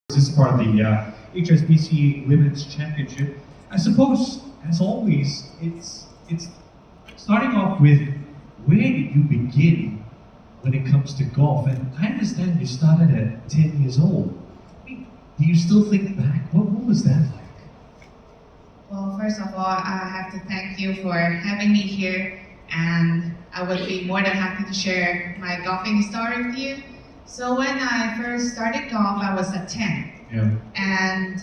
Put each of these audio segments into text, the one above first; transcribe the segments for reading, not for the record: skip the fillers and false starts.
This is part of the HSBC Women's Championship. I suppose, as always, it's starting off with where did you begin when it comes to golf? And I understand you started at 10 years old. I mean, do you still think back? What was that like? Well, first of all, I have to thank you for having me here, and I would be more than happy to share my golfing story with you. So when I first started golf, I was at 10. Yeah. And,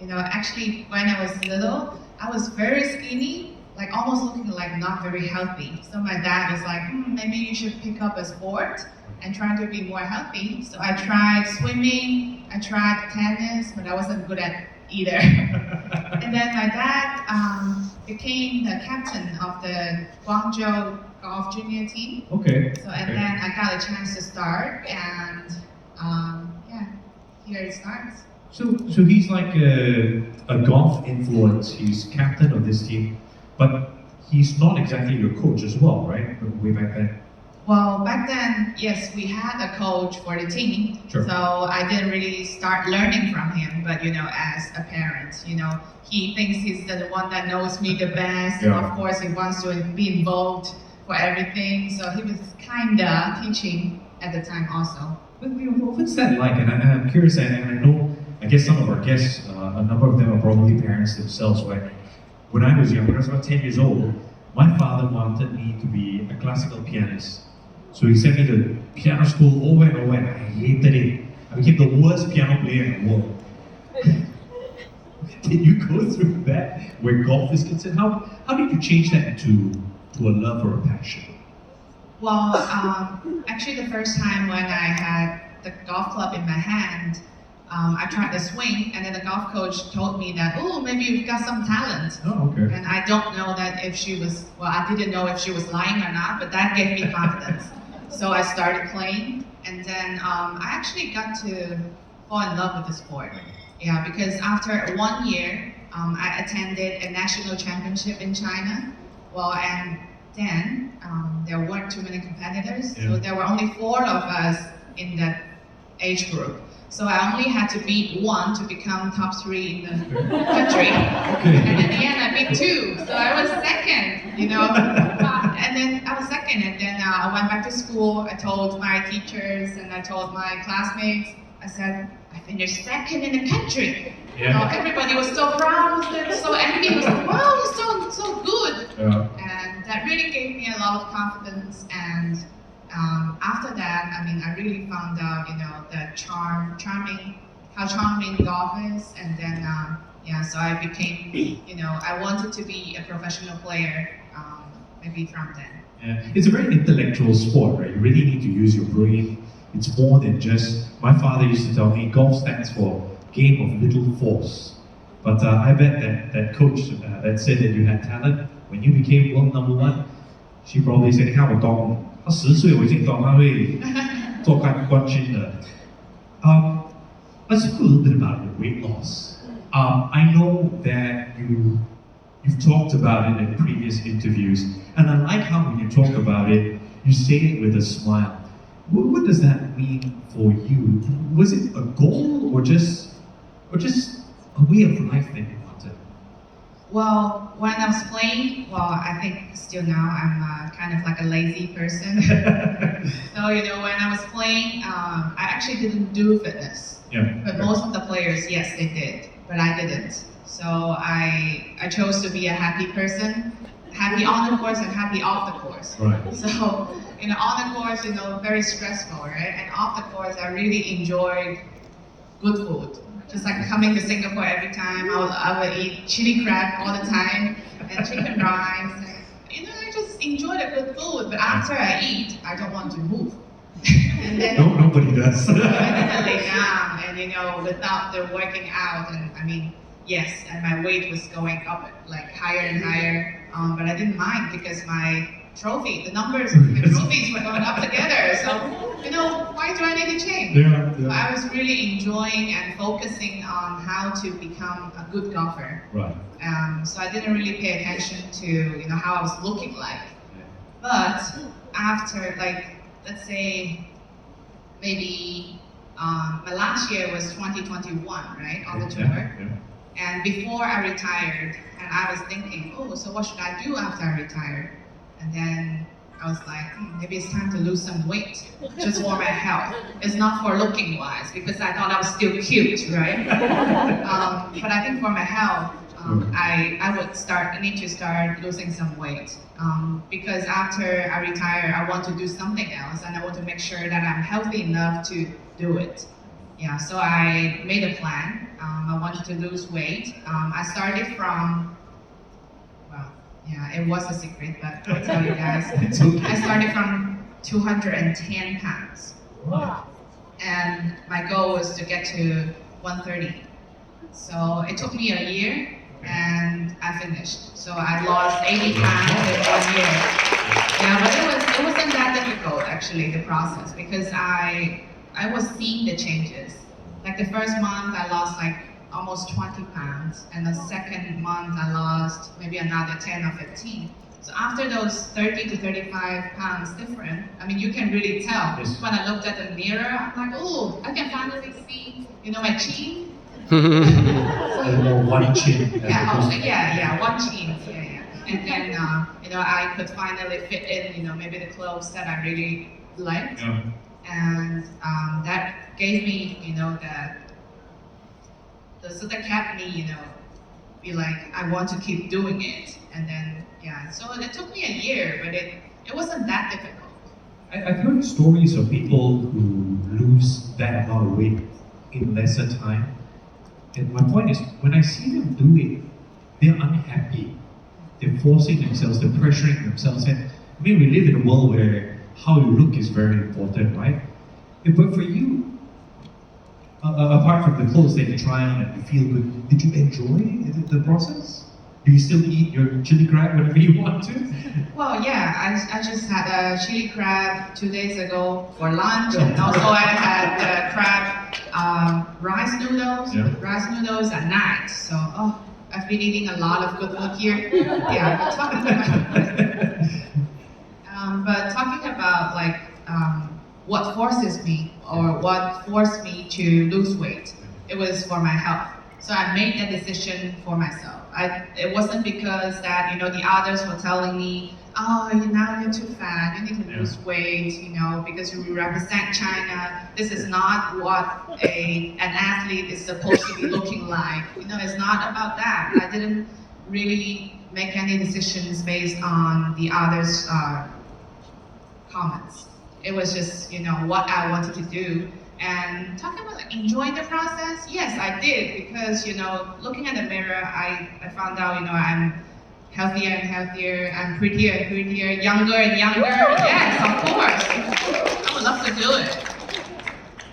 actually when I was little, I was very skinny, like almost looking like not very healthy. So my dad was like, maybe you should pick up a sport and try to be more healthy. So I tried swimming, I tried tennis, but I wasn't good at either. And then my dad became the captain of the Guangzhou golf junior team. Okay. And then I got a chance to start, and here it starts. So he's like a golf influence. He's captain of this team, but he's not exactly your coach as well, right? Way back then. Well, back then, yes, we had a coach for the team. Sure. So I didn't really start learning from him, but as a parent, he thinks he's the one that knows me the best. Yeah. And of course, he wants to be involved for everything. So he was kinda teaching at the time also. But, what's that like? And I'm curious, and I know, I guess some of our guests, a number of them are probably parents themselves, right? When I was young, when I was about 10 years old, my father wanted me to be a classical pianist. So he sent me to piano school over and over, and I hated it. I became the worst piano player in the world. Did you go through that where golf is concerned? How did you change that into a love or a passion? Well, actually the first time when I had the golf club in my hand, I tried the swing, and then the golf coach told me that, maybe you've got some talent. Oh, okay. And I don't know that if she was, I didn't know if she was lying or not, but that gave me confidence. So I started playing, and then I actually got to fall in love with the sport. Yeah, because after 1 year, I attended a national championship in China. Well, and then there weren't too many competitors, so there were only 4 of us in that age group. So I only had to beat 1 to become top 3 in the country. Okay. And in the end, I beat 2, so I was second, And then I was second, and then I went back to school. I told my teachers and I told my classmates, I said, I finished second in the country. Yeah. Everybody was so proud, so envious. Wow, you're so good. Yeah. And that really gave me a lot of confidence. And after that, I really found out, how charming golf is. And then, so I became, I wanted to be a professional player, maybe from then. Yeah. It's a very intellectual sport, right? You really need to use your brain. It's more than just, my father used to tell me, golf stands for game of little force. But I bet that coach that said that you had talent, when you became world number 1, she probably said, 你看我懂，他10岁我已经懂他会做冠军的。Let's talk a little bit about your weight loss. I know that you've talked about it in previous interviews, and I like how when you talk about it, you say it with a smile. What does that mean for you? Was it a goal or just a way of life that you wanted? Well, when I was playing, I think still now I'm kind of like a lazy person. So, when I was playing, I actually didn't do fitness. Yeah. But most of the players, yes, they did, but I didn't. So I chose to be a happy person, happy on the course and happy off the course. Right. So, on the course, very stressful, right? And off the course, I really enjoyed good food. Just like coming to Singapore every time, I would eat chili crab all the time and chicken rice. And, I just enjoy the good food. But after I eat, I don't want to move. And then Nobody does. I didn't lay down, and without the working out, and yes, and my weight was going up like higher and higher. But I didn't mind because my trophy, the numbers, the trophies were going up together. So, why do I need to change? Yeah. So I was really enjoying and focusing on how to become a good golfer. Right. So I didn't really pay attention to, how I was looking like. But after, let's say, maybe My last year was 2021, right, on the tour. Yeah. And before I retired, and I was thinking, oh, so what should I do after I retire? And then I was like, maybe it's time to lose some weight, just for my health. It's not for looking wise, because I thought I was still cute, right? But I think for my health, I need to start losing some weight. Because after I retire, I want to do something else, and I want to make sure that I'm healthy enough to do it. Yeah, so I made a plan. I wanted to lose weight. I started from, well, yeah, it was a secret, but I'll tell you guys. It's okay. I started from 210 pounds. Wow. And my goal was to get to 130. So it took me a year, and I finished. So I lost 80 pounds in 1 year. Yeah, but it wasn't that difficult, actually, the process, because I was seeing the changes. Like the first month, I lost like almost 20 pounds, and the second month, I lost maybe another 10 or 15. So after those 30 to 35 pounds different, I mean, you can really tell. Yes. When I looked at the mirror, I'm like, oh, I can finally see, my chin. Or one chin. Yeah, one chin. Yeah. And then, I could finally fit in, maybe the clothes that I really liked. Yeah. And that gave me, that kept me, be like, I want to keep doing it. And then, so it took me a year, but it wasn't that difficult. I've heard stories of people who lose that amount of weight in lesser time. And my point is, when I see them do it, they're unhappy. They're forcing themselves, they're pressuring themselves. And I mean, we live in a world where how you look is very important, right? But for you, apart from the clothes that you try on and you feel good, did you enjoy the process? Do you still eat your chili crab whenever you want to? Well, yeah, I just had a chili crab 2 days ago for lunch, and also I had crab rice noodles at night. So, I've been eating a lot of good food here. Yeah, but talking about what forces me or what forced me to lose weight, it was for my health. So I made that decision for myself. It wasn't because that the others were telling me, oh, now you're too fat, you need to lose weight, because you represent China. This is not what an athlete is supposed to be looking like. It's not about that. I didn't really make any decisions based on the others' comments. It was just, what I wanted to do. And talking about enjoying the process, yes, I did, because, looking at the mirror, I found out, I'm healthier and healthier, I'm prettier and prettier, younger and younger. Yes, of course. I would love to do it.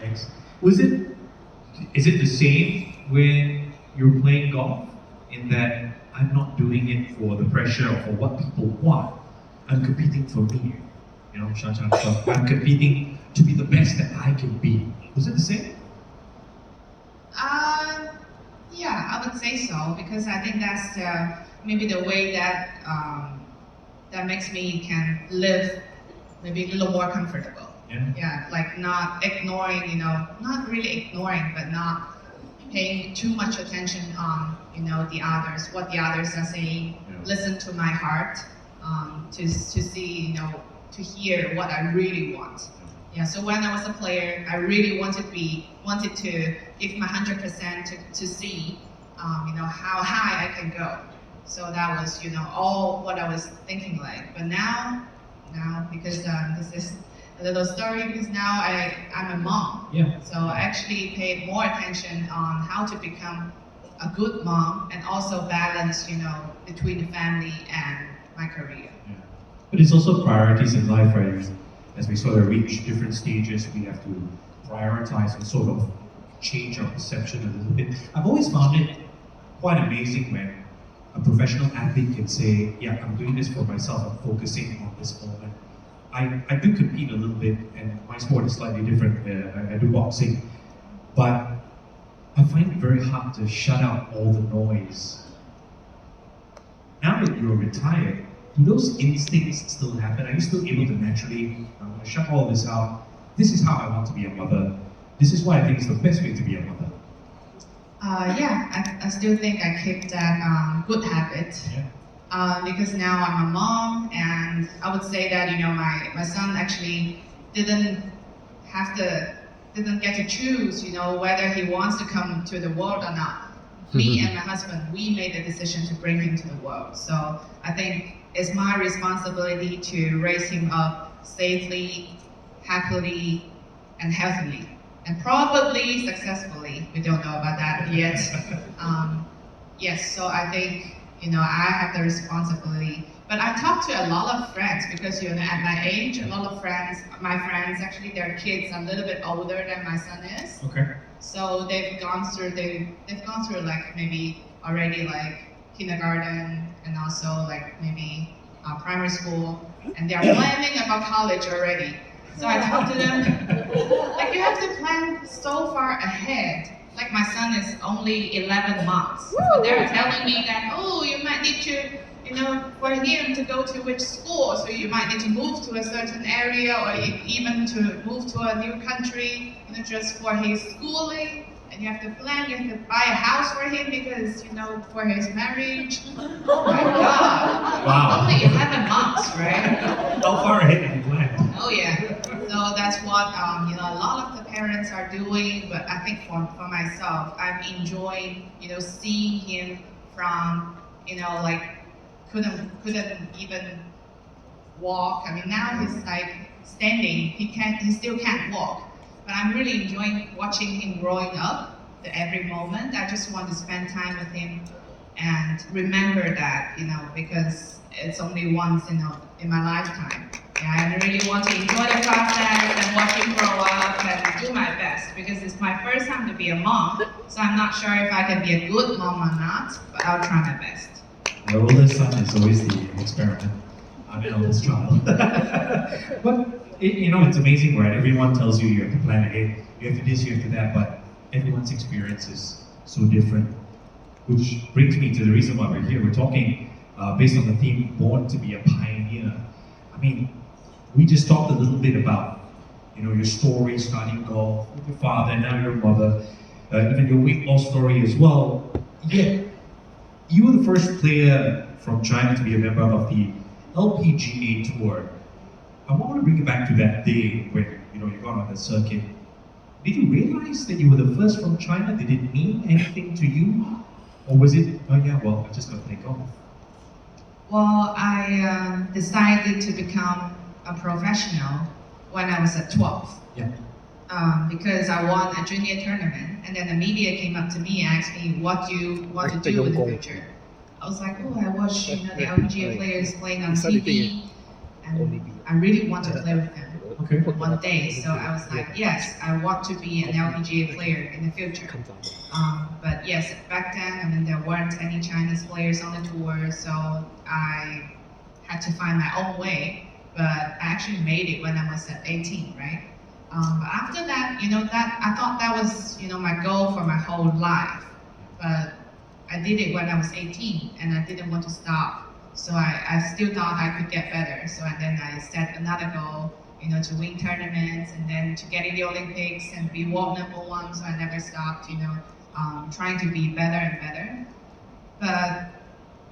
Thanks. Is it the same when you're playing golf? In that I'm not doing it for the pressure or for what people want. I'm competing for me. ShanShan, so I'm competing to be the best that I can be. Was it the same? Yeah, I would say so, because I think that's maybe the way that that makes me can live maybe a little more comfortable. Yeah. Like not ignoring, not really ignoring, but not paying too much attention on, the others, what the others are saying. Yeah. Listen to my heart, to see, to hear what I really want. Yeah, so when I was a player, I really wanted to give my 100% to see, how high I can go. So that was, all what I was thinking like. But now, because this is a little story, because now I'm a mom. Yeah. So I actually paid more attention on how to become a good mom and also balance, between the family and my career. Yeah. But it's also priorities in life, right? As we sort of reach different stages, we have to prioritize and sort of change our perception a little bit. I've always found it quite amazing when a professional athlete can say, yeah, I'm doing this for myself, I'm focusing on this moment. I do compete a little bit, and my sport is slightly different. I do boxing. But I find it very hard to shut out all the noise. Now that you're retired, do those instincts still happen? Are you still able to naturally, I'm going to shut all this out. This is how I want to be a mother. This is why I think it's the best way to be a mother. I still think I keep that good habit. Yeah. Because now I'm a mom, and I would say that my son actually didn't get to choose whether he wants to come to the world or not. Me and my husband, we made the decision to bring him to the world. So I think it's my responsibility to raise him up safely, happily, and healthily, and probably successfully. We don't know about that yet. Yes, so I think I have the responsibility. But I talk to a lot of friends because at my age, a lot of my friends actually, their kids are a little bit older than my son is. Okay. So they've gone through like maybe already like kindergarten and also like maybe primary school, and they're planning about college already. So I talk to them like you have to plan so far ahead. Like my son is only 11 months. So they're telling me that you might need to for him to go to which school, so you might need to move to a certain area or even to move to a new country, just for his schooling. And you have to plan, you have to buy a house for him because, for his marriage. Oh my God. Wow. Only 11 months, right? How far ahead have you planned? Oh yeah. So that's what, a lot of the parents are doing, but I think for myself, I'm enjoying, seeing him from, like, couldn't even walk. I mean, now he's like standing. He still can't walk. But I'm really enjoying watching him growing up. Every moment, I just want to spend time with him and remember that, because it's only once, in my lifetime. Yeah, I really want to enjoy the process and watch him grow up and do my best, because it's my first time to be a mom. So I'm not sure if I can be a good mom or not, but I'll try my best. The oldest son is always the experiment. I'm an oldest child. But it's amazing, right? Everyone tells you have to plan ahead, you have to this, you have to that, but everyone's experience is so different. Which brings me to the reason why we're here. We're talking based on the theme, born to be a pioneer. I mean, we just talked a little bit about, your story, starting golf with your father, now your mother, even your weight loss story as well. Yet, you were the first player from China to be a member of the LPGA Tour. I want to bring you back to that day when you got on the circuit. Did you realize that you were the first from China? Did it mean anything to you, or was it? Oh yeah, well, I just got to take off. Well, I decided to become a professional when I was at 12. Yeah. Because I won a junior tournament, and then the media came up to me and asked me, what do you want to do in the future? I was like, I watch the LPGA players playing on TV, and I really want to play with them one day. So I was like, yes, I want to be an LPGA player in the future. But yes, back then, there weren't any Chinese players on the tour, so I had to find my own way. But I actually made it when I was at 18, right? But after that, I thought that was, my goal for my whole life. But I did it when I was 18, and I didn't want to stop. So I still thought I could get better. So then I set another goal, to win tournaments and then to get in the Olympics and be world #1. So I never stopped, trying to be better and better. But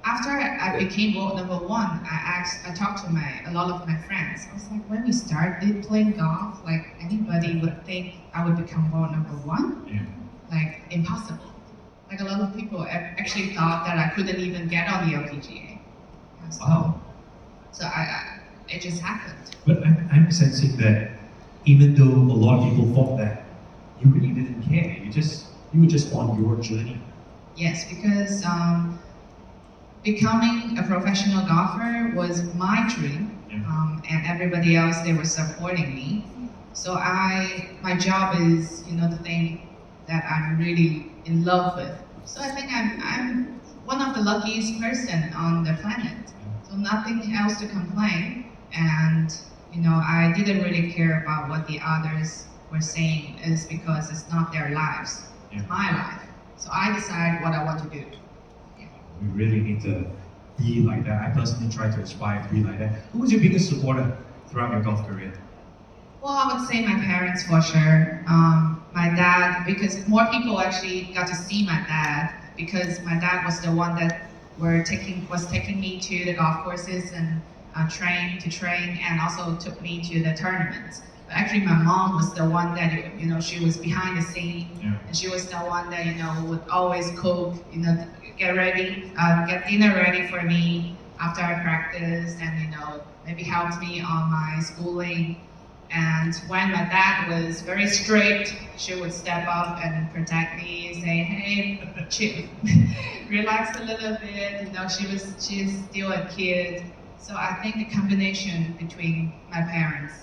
after I became world #1, I talked to a lot of my friends. I was like, when we started playing golf, like anybody would think I would become world #1? Yeah. Like impossible. Like a lot of people actually thought that I couldn't even get on the LPGA. Wow. So it just happened. But I'm sensing that even though a lot of people thought that, you really didn't care. You were just on your journey. Yes, because becoming a professional golfer was my dream, and everybody else, they were supporting me. So my job is, the thing that I'm really in love with. So I think I'm one of the luckiest person on the planet. So nothing else to complain, and I didn't really care about what the others were saying, is because it's not their lives, it's my life. So I decide what I want to do. We really need to be like that. I personally try to aspire to be like that. Who was your biggest supporter throughout your golf career? Well, I would say my parents for sure. my dad, because more people actually got to see my dad, because my dad was the one that was taking me to the golf courses and train, and also took me to the tournaments. But actually, my mom was the one that she was behind the scene, and she was the one that would always cook, get dinner ready for me after I practiced, and maybe helped me on my schooling. And when my dad was very strict, she would step up and protect me, say, "Hey, chill, relax a little bit." She's still a kid. So I think the combination between my parents,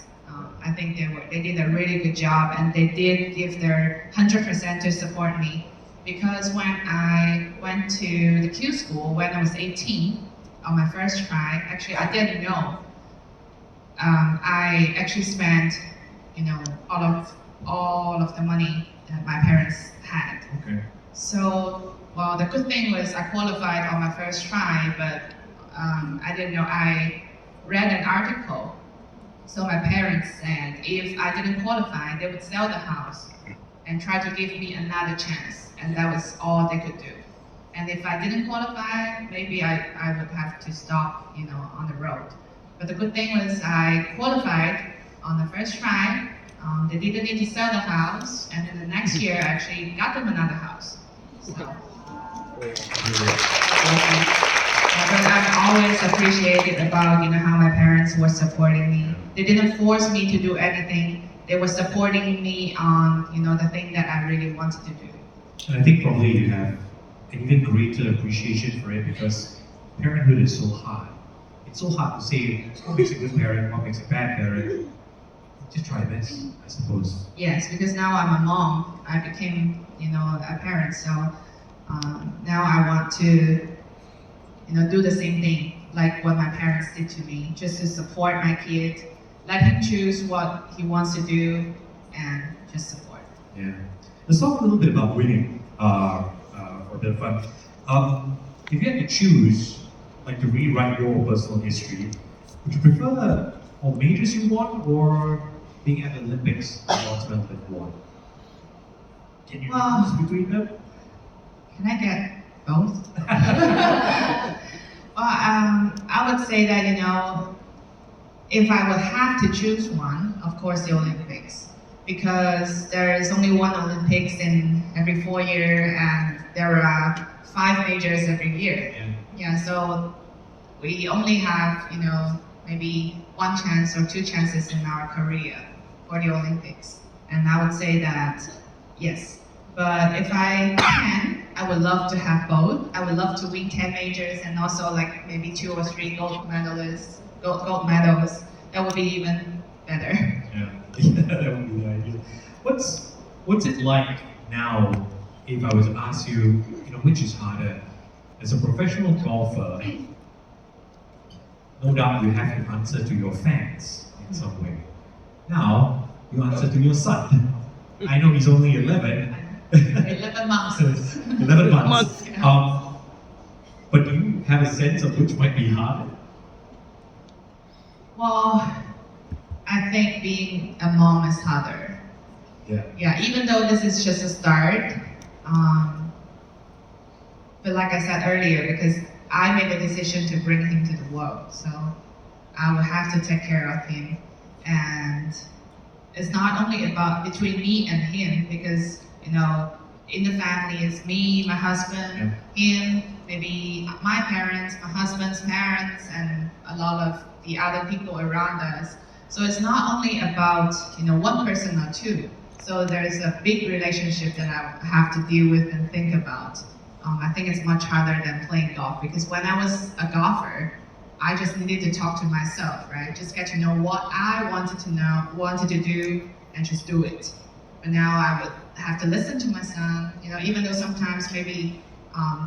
I think they did a really good job, and they did give their 100% to support me. Because when I went to the Q school when I was 18, on my first try, actually I didn't know. I actually spent, all of the money that my parents had. Okay. So, well, the good thing was I qualified on my first try, but I didn't know. I read an article. So my parents said if I didn't qualify, they would sell the house and try to give me another chance, and that was all they could do. And if I didn't qualify, maybe I would have to stop, on the road. But the good thing was I qualified on the first try. They didn't need to sell the house, and then the next year I actually got them another house. So, but I've always appreciated about how my parents were supporting me. They didn't force me to do anything. They were supporting me on the thing that I really wanted to do. And I think probably you have an even greater appreciation for it because parenthood is so hard. It's so hard to say what makes a good parent, what makes a bad parent. Just try your best, I suppose. Yes, because now I'm a mom. I became, a parent. So now I want to, do the same thing like what my parents did to me, just to support my kid, let him choose what he wants to do, and just support. Yeah. Let's talk a little bit about winning for a bit of fun. If you had to choose, like to rewrite your personal history, would you prefer all majors you won or being at the Olympics and ultimately won? Can you choose between them? Can I get both? Well, I would say that if I would have to choose one, of course the Olympics, because there is only one Olympics in every 4 years, and there are 5 majors every year. Yeah, so we only have maybe 1 chance or 2 chances in our career for the Olympics, and I would say that yes. But if I can, I would love to have both. I would love to win 10 majors and also like maybe 2 or 3 gold medals. That would be even better. Yeah, that would be the ideal. What's it like now? If I was to ask you, which is harder, as a professional golfer? No doubt you have to answer to your fans in some way. Now you answer to your son. I know he's only 11. 11 months. 11 months. But do you have a sense of which might be harder? Well, I think being a mom is harder. Yeah. Yeah, even though this is just a start. But like I said earlier, because I made the decision to bring him to the world, so I will have to take care of him. And it's not only about between me and him, because in the family it's me, my husband, him, maybe my parents, my husband's parents, and a lot of the other people around us. So it's not only about one person or 2. So there's a big relationship that I have to deal with and think about. I think it's much harder than playing golf, because when I was a golfer, I just needed to talk to myself, right? Just get to know what I wanted to do, and just do it. But now I would have to listen to my son, even though sometimes maybe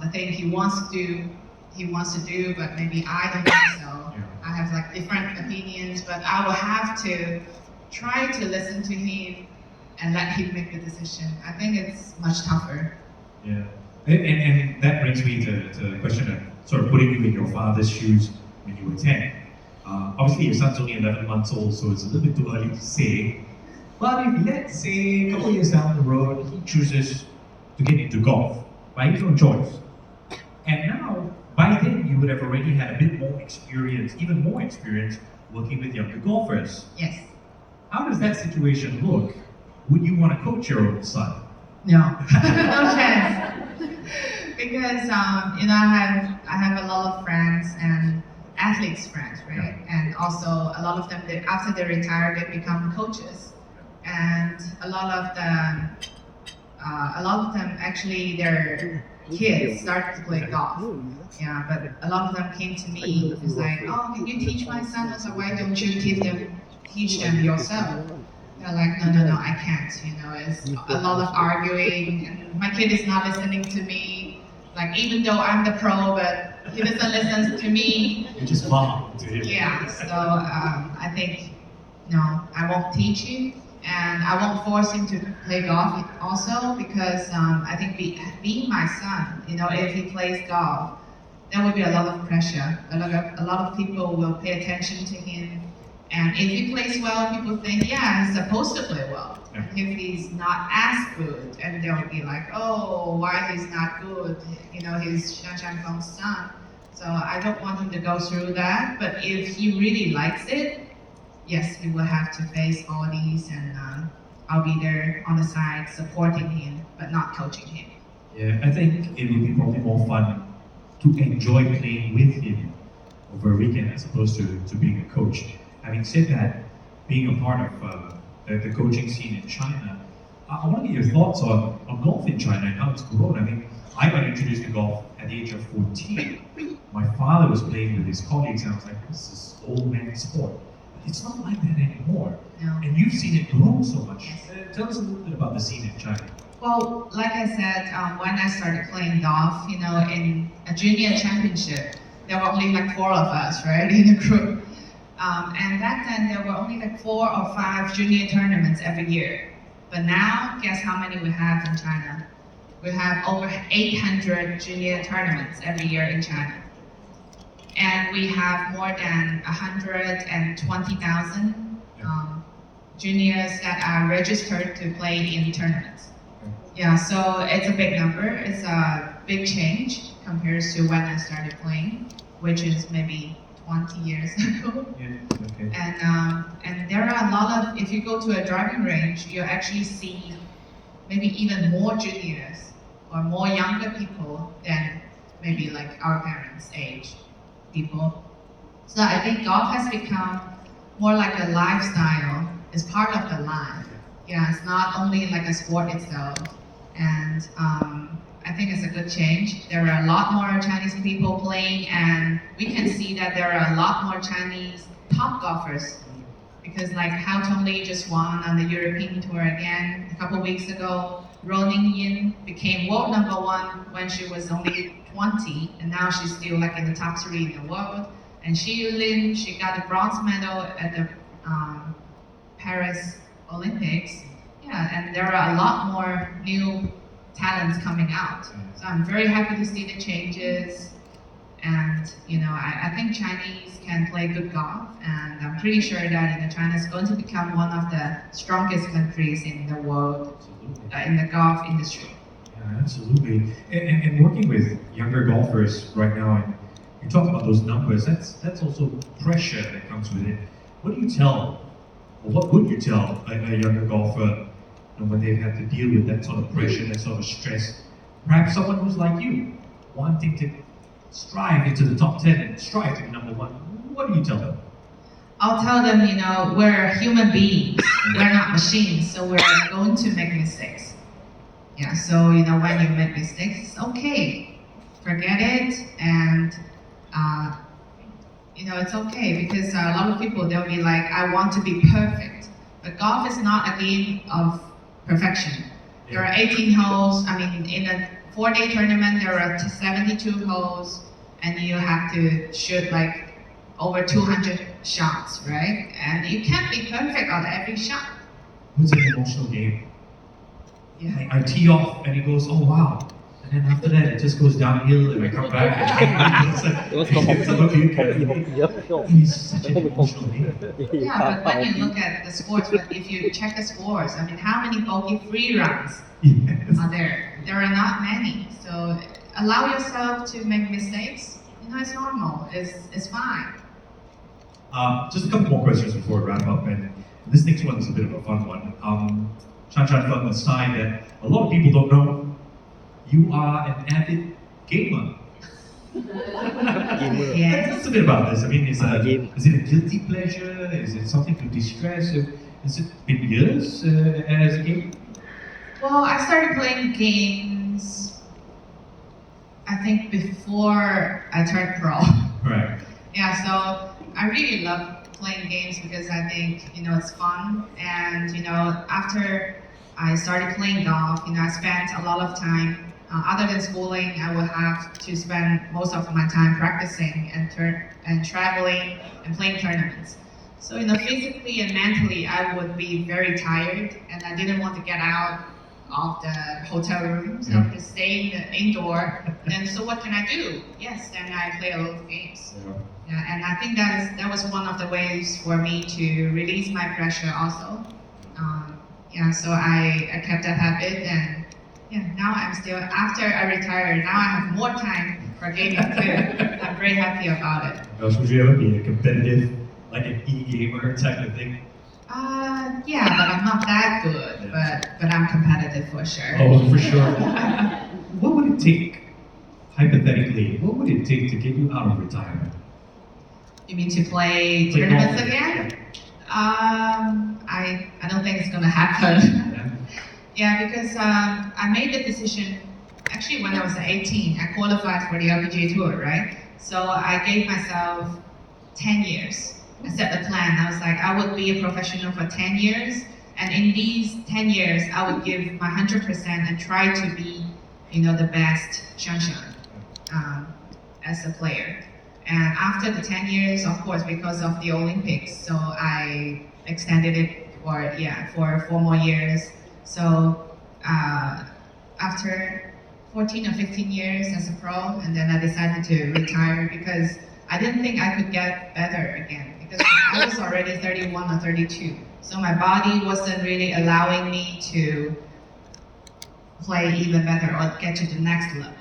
the thing he wants to do, but maybe I don't think so. I have like different opinions, but I will have to try to listen to him and let him make the decision. I think it's much tougher. Yeah, and that brings me to the question of sort of putting you in your father's shoes when you were 10. Obviously, your son's only 11 months old, so it's a little bit too early to say. But if, let's say, a couple years down the road, he chooses to get into golf by his own choice, and now, by then, you would have already had a bit more experience, even more experience, working with younger golfers. Yes. How does that situation look? Would you want to coach your own son? No. No chance. Because I have a lot of friends and athletes friends, right? And also a lot of them, after they retire, they become coaches, and a lot of them actually their kids started to play golf. Yeah, but a lot of them came to me. It's like, oh, can you teach my son? I said, why don't you teach them yourself? They're like, no, I can't. It's a lot of arguing, and my kid is not listening to me. Like, even though I'm the pro, but he doesn't listen to me. You're just mom to him. Yeah, so I think, no, I won't teach him, and I won't force him to play golf also, because I think being my son, if he plays golf, there will be a lot of pressure. A lot of people will pay attention to him, and if he plays well, people think, yeah, he's supposed to play well. Yeah. If he's not as good, and they'll be like, oh, why he's not good? He's ShanShan Feng's son. So I don't want him to go through that. But if he really likes it, yes, he will have to face all these, and I'll be there on the side supporting him, but not coaching him. Yeah, I think it would be probably more fun to enjoy playing with him over a weekend as opposed to being a coach. Having said that, being a part of the coaching scene in China, I want to get your thoughts on golf in China and how it's grown. I mean, I got introduced to golf at the age of 14. My father was playing with his colleagues, and I was like, this is old man sport. It's not like that anymore. No. And you've seen it grow so much. Yes. Tell us a little bit about the scene in China. Well, like I said, when I started playing golf, in a junior championship, there were only like 4 of us, right, in the group. And back then, there were only like 4 or 5 junior tournaments every year. But now, guess how many we have in China? We have over 800 junior tournaments every year in China. And we have more than 120,000 juniors that are registered to play in tournaments. Yeah, so it's a big number. It's a big change compared to when I started playing, which is maybe 20 years ago. Yeah, okay. And there are a lot of, if you go to a driving range, you actually see maybe even more juniors or more younger people than maybe like our parents' age people. So I think golf has become more like a lifestyle. It's part of the life. Yeah, it's not only like a sport itself. And I think it's a good change. There are a lot more Chinese people playing, and we can see that there are a lot more Chinese top golfers. Because like Hao Tongli just won on the European Tour again a couple weeks ago. Ronin Yin became world number 1 when she was only 20, and now she's still like in the top 3 in the world. And Xi Yulin, she got a bronze medal at the Paris Olympics. Yeah, and there are a lot more new talents coming out. So I'm very happy to see the changes. And I think Chinese can play good golf, and I'm pretty sure that China is going to become one of the strongest countries in the world in the golf industry. Yeah, absolutely. And working with younger golfers right now, and you talk about those numbers, that's also pressure that comes with it. What would you tell a younger golfer when they've had to deal with that sort of pressure, that sort of stress? Perhaps someone who's like you, wanting to strive into the top 10 and strive to be number 1. What do you tell them? I'll tell them, we're human beings. We're not machines, so we're going to make mistakes. Yeah, so, when you make mistakes, it's okay. Forget it, and, it's okay, because a lot of people, they'll be like, I want to be perfect. But golf is not a game of perfection. There are 18 holes. In a 4-day tournament, there are 72 holes, and you have to shoot like over 200 shots, right? And you can't be perfect on every shot. It's an emotional game. Yeah. I tee off, and it goes, oh wow. And then after that it just goes downhill and I come back and it's like, It was called it's about you kind of hockey. he's such an emotional name. Yeah, but when you look at the sports, but if you check the scores, I mean, how many bogey-free runs Yes. are there? There are not many. So allow yourself to make mistakes. You know, it's normal. It's fine. Just a couple more questions before we wrap up, and this next one is a bit of a fun one. ShanShan felt aside that a lot of people don't know you are an avid gamer. Gamer. Yes. Tell us a bit about this. I mean, is Game. it a guilty pleasure? Is it something to distress? Has it been years as a game? Well, I started playing games, I think, before I turned pro. Right. Yeah, so I really love playing games because I think, you know, it's fun. And, you know, after I started playing golf, you know, I spent a lot of time, other than schooling, I would have to spend most of my time practicing and traveling and playing tournaments. So, you know, physically and mentally, I would be very tired and I didn't want to get out of the hotel room, so Yeah. just staying indoor. And so what can I do? Yes, then I play a lot of games. Yeah, and I think that was one of the ways for me to release my pressure also. Yeah, so I kept that habit, and yeah, now I'm still, after I retired, now I have more time for gaming too. I'm very happy about it. Gosh, would you ever be a competitive, like an e-gamer type of thing? Yeah, but I'm not that good, but I'm competitive for sure. Oh, for sure. What would it take, hypothetically, what would it take to get you out of retirement? You mean to play Play tournaments golf. again? I don't think it's gonna happen. Yeah, because I made the decision actually when I was 18. I qualified for the LPGA Tour, right? So I gave myself 10 years. I set a plan. I was like, I would be a professional for 10 years, and in these 10 years, I would give my 100% and try to be, you know, the best ShanShan as a player. And after the 10 years, of course, because of the Olympics, so I extended it for 4 more years. So after 14 or 15 years as a pro, and then I decided to retire because I didn't think I could get better again because I was already 31 or 32. So my body wasn't really allowing me to play even better or get to the next level.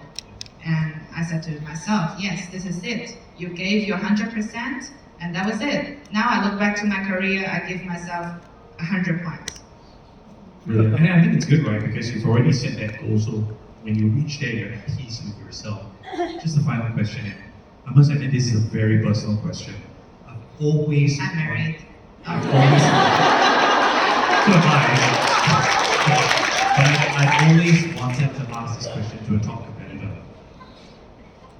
And I said to myself, yes, this is it. You gave your 100%, and that was it. Now I look back to my career, I give myself 100 points. Brilliant. And I think it's good, right? Because you've already set that goal, so when you reach there, you're at peace with yourself. Just the final question, and I must admit this is a very personal question. I've always I'm married. I've always so am I. But I've always wanted to ask this question to a top competitor.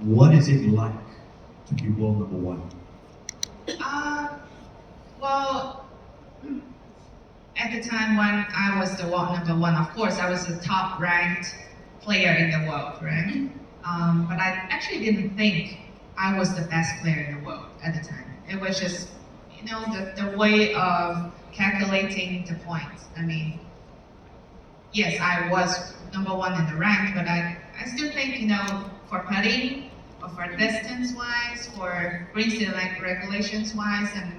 What is it like to be world number one? Well, at the time when I was the world number one, of course, I was the top ranked player in the world, right? But I actually didn't think I was the best player in the world at the time. It was just, you know, the way of calculating the points. I mean, yes, I was number one in the rank, but I still think, you know, for putting, or for distance-wise, for green select regulations-wise, and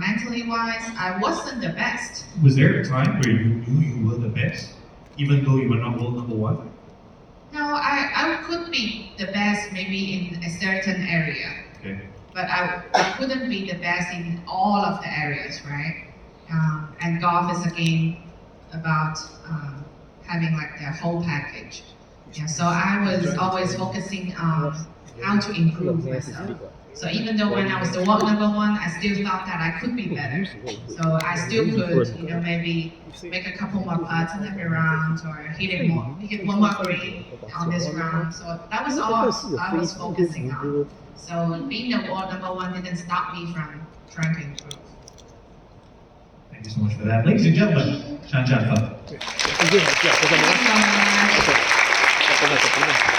mentally wise, I wasn't the best. Was there a time where you knew you were the best, even though you were not world number one? No, I could be the best maybe in a certain area, Okay. but I couldn't be the best in all of the areas, right? And golf is a game about having like the whole package. Yeah, so I was always focusing on how to improve myself. So even though when I was the world number one, I still thought that I could be better. So I still could, you know, maybe make a couple more putts in every round or hit one more green on this round. So that was all I was focusing on. So being the world number one didn't stop me from trying to improve. Thank you so much for that. Ladies and gentlemen, ShanShan Feng. Thank you. Yeah, Thank you so much. okay.